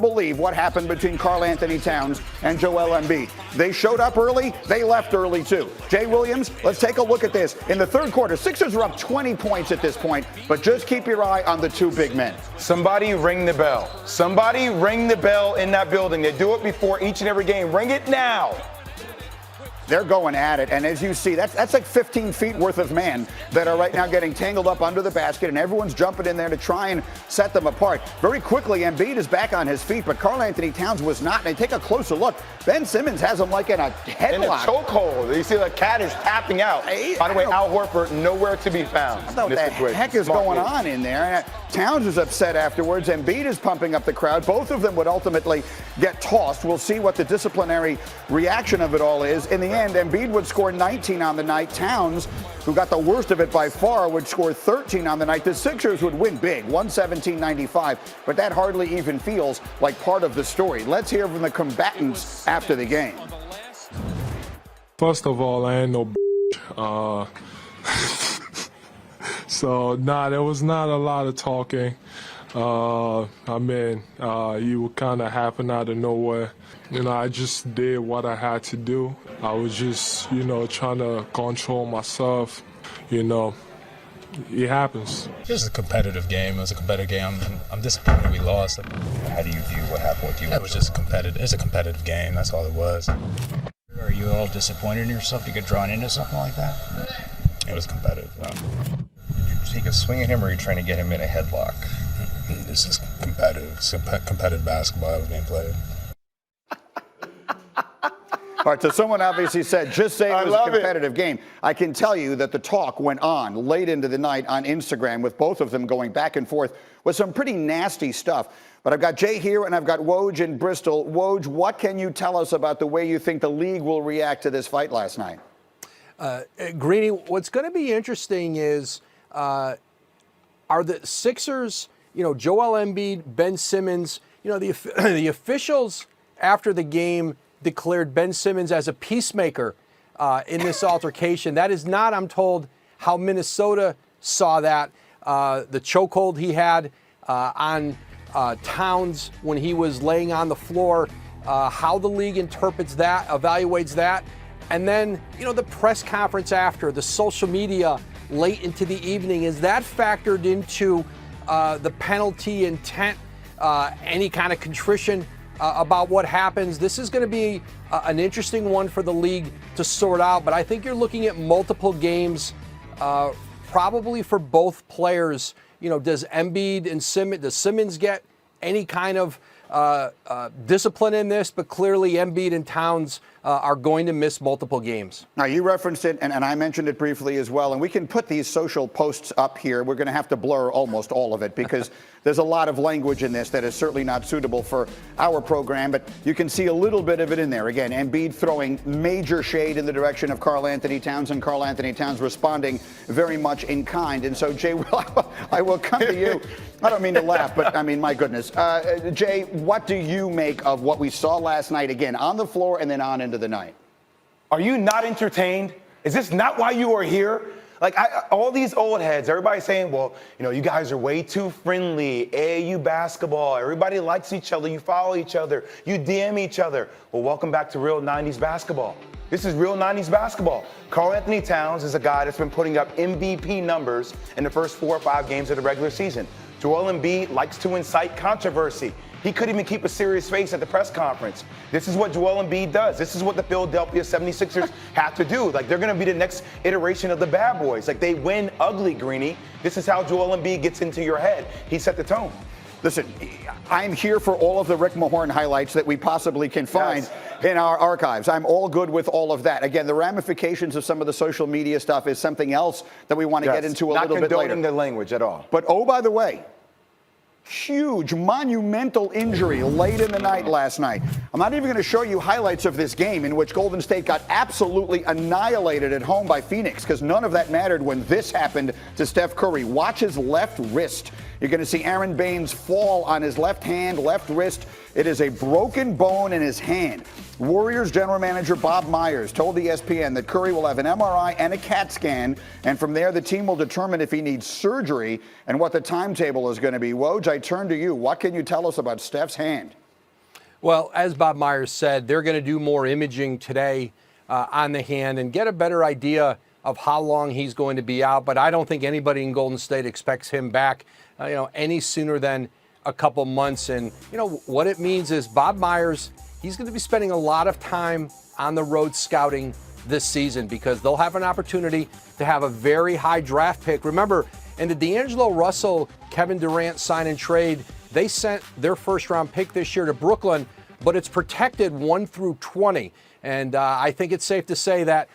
Believe what happened between Karl-Anthony Towns and Joel Embiid. They showed up early, they left early too. Jay Williams, let's take a look at this. In the third quarter, Sixers are up 20 points at this point, but just keep your eye on the two big men. Somebody ring the bell. Somebody ring the bell in that building. They do it before each and every game. Ring it now. They're going at it, and as you see, that's like 15 feet worth of man that are right now getting tangled up under the basket, and everyone's jumping in there to try and set them apart. Very quickly, Embiid is back on his feet, but Karl-Anthony Towns was not. And take a closer look. Ben Simmons has him like in a headlock. In a chokehold. You see the cat is tapping out. By the way, Al Horford nowhere to be found. What the heck is going on in there? Towns is upset afterwards. Embiid is pumping up the crowd. Both of them would ultimately get tossed. We'll see what the disciplinary reaction of it all is. In the end, Embiid would score 19 on the night. Towns, who got the worst of it by far, would score 13 on the night. The Sixers would win big, 117-95, but that hardly even feels like part of the story. Let's hear from the combatants after the game. First of all, I ain't no So, there was not a lot of talking. You were kind of happening out of nowhere. I just did what I had to do. I was just, trying to control myself. It happens. It was a competitive game. It was a competitive game. I'm disappointed we lost. How do you view what happened with you? It was just competitive. It's a competitive game. That's all it was. Are you all disappointed in yourself to get drawn into something like that? It was competitive. Did you take a swing at him, or are you trying to get him in a headlock? This is competitive. It's competitive basketball that was being played. All right, so someone obviously said, just say it was a competitive game. I can tell you that the talk went on late into the night on Instagram with both of them going back and forth with some pretty nasty stuff. But I've got Jay here and I've got Woj in Bristol. Woj, what can you tell us about the way you think the league will react to this fight last night? Greeny, what's going to be interesting is are the Sixers, Joel Embiid, Ben Simmons, the officials after the game declared Ben Simmons as a peacemaker in this altercation. That is not, I'm told, how Minnesota saw that. The chokehold he had on Towns when he was laying on the floor, how the league interprets that, evaluates that. And then, the press conference after, the social media late into the evening, is that factored into the penalty intent, any kind of contrition about what happens? This is going to be an interesting one for the league to sort out, but I think you're looking at multiple games, probably for both players. Does Embiid and does Simmons get any kind of discipline in this? But clearly Embiid and Towns are going to miss multiple games. Now, you referenced it, and I mentioned it briefly as well, and we can put these social posts up here. We're going to have to blur almost all of it because there's a lot of language in this that is certainly not suitable for our program, but you can see a little bit of it in there. Again, Embiid throwing major shade in the direction of Karl-Anthony Towns, and Karl-Anthony Towns responding very much in kind. And so, Jay, I will come to you. I don't mean to laugh, but I mean, my goodness. Jay, what do you make of what we saw last night, again, on the floor and then on into the night? Are you not entertained? Is this not why you are here? All these old heads, everybody's saying, well, you guys are way too friendly. AAU basketball, everybody likes each other. You follow each other. You DM each other. Well, welcome back to real 90s basketball. This is real 90s basketball. Karl-Anthony Towns is a guy that's been putting up MVP numbers in the first 4 or 5 games of the regular season. Joel Embiid likes to incite controversy. He couldn't even keep a serious face at the press conference. This is what Joel Embiid does. This is what the Philadelphia 76ers have to do. They're going to be the next iteration of the bad boys. They win ugly, Greeny. This is how Joel Embiid gets into your head. He set the tone. Listen, I'm here for all of the Rick Mahorn highlights that we possibly can find in our archives. I'm all good with all of that. Again, the ramifications of some of the social media stuff is something else that we want to get into a little bit later. Not condoning the language at all. But, oh, by the way, huge, monumental injury late in the night last night. I'm not even going to show you highlights of this game in which Golden State got absolutely annihilated at home by Phoenix, because none of that mattered when this happened to Steph Curry. Watch his left wrist. You're going to see Aaron Baines fall on his left hand, left wrist. It is a broken bone in his hand. Warriors general manager Bob Myers told ESPN that Curry will have an MRI and a CAT scan, and from there the team will determine if he needs surgery and what the timetable is going to be. Woj, I turn to you. What can you tell us about Steph's hand? Well, as Bob Myers said, they're going to do more imaging today on the hand and get a better idea of how long he's going to be out. But I don't think anybody in Golden State expects him back, any sooner than a couple months. And, what it means is Bob Myers, he's going to be spending a lot of time on the road scouting this season because they'll have an opportunity to have a very high draft pick. Remember, in the D'Angelo Russell, Kevin Durant sign and trade, they sent their first-round pick this year to Brooklyn, but it's protected 1 through 20. And I think it's safe to say that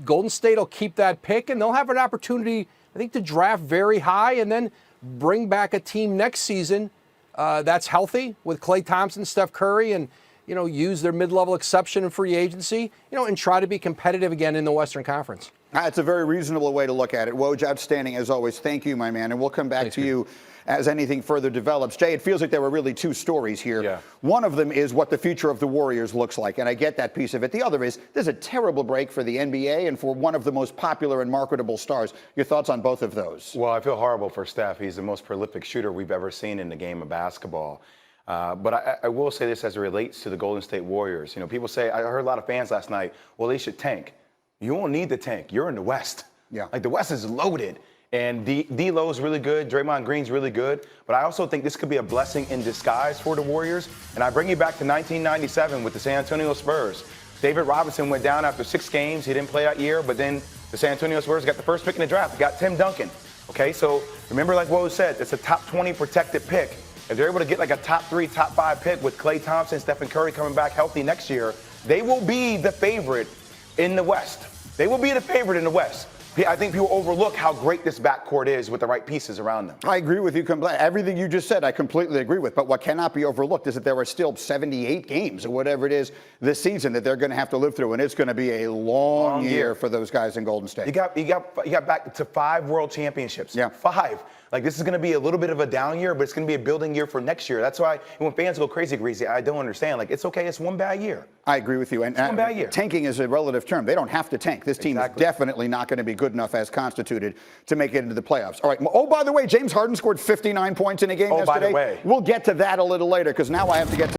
Golden State will keep that pick, and they'll have an opportunity, I think, to draft very high and then bring back a team next season that's healthy with Klay Thompson, Steph Curry, and use their mid-level exception in free agency, and try to be competitive again in the Western Conference. It's a very reasonable way to look at it. Woj, outstanding as always. Thank you, my man. And we'll come back to you as anything further develops. Jay, it feels like there were really two stories here. Yeah. One of them is what the future of the Warriors looks like, and I get that piece of it. The other is there's a terrible break for the NBA and for one of the most popular and marketable stars. Your thoughts on both of those? Well, I feel horrible for Steph. He's the most prolific shooter we've ever seen in the game of basketball. But I will say this as it relates to the Golden State Warriors. People say, I heard a lot of fans last night, well, they should tank. You won't need the tank. You're in the West. Yeah. Like, the West is loaded. And D'Lo's really good. Draymond Green's really good. But I also think this could be a blessing in disguise for the Warriors. And I bring you back to 1997 with the San Antonio Spurs. David Robinson went down after 6 games. He didn't play that year. But then the San Antonio Spurs got the first pick in the draft. They got Tim Duncan. Okay, so remember, like Woj said, it's a top 20 protected pick. If they're able to get like a top 3, top 5 pick with Klay Thompson, Stephen Curry coming back healthy next year, they will be the favorite in the West. They will be the favorite in the West. I think people overlook how great this backcourt is with the right pieces around them. I agree with you completely. Everything you just said, I completely agree with. But what cannot be overlooked is that there are still 78 games or whatever it is this season that they're going to have to live through, and it's going to be a long year for those guys in Golden State. You got back to 5 world championships. Yeah. 5. Like, this is going to be a little bit of a down year, but it's going to be a building year for next year. That's why when fans go crazy, I don't understand. Like, it's okay. It's one bad year. I agree with you. And one bad year. Tanking is a relative term. They don't have to tank. This team is definitely not going to be good enough as constituted to make it into the playoffs. All right. Oh, by the way, James Harden scored 59 points in a game yesterday. By the way. We'll get to that a little later because now I have to get to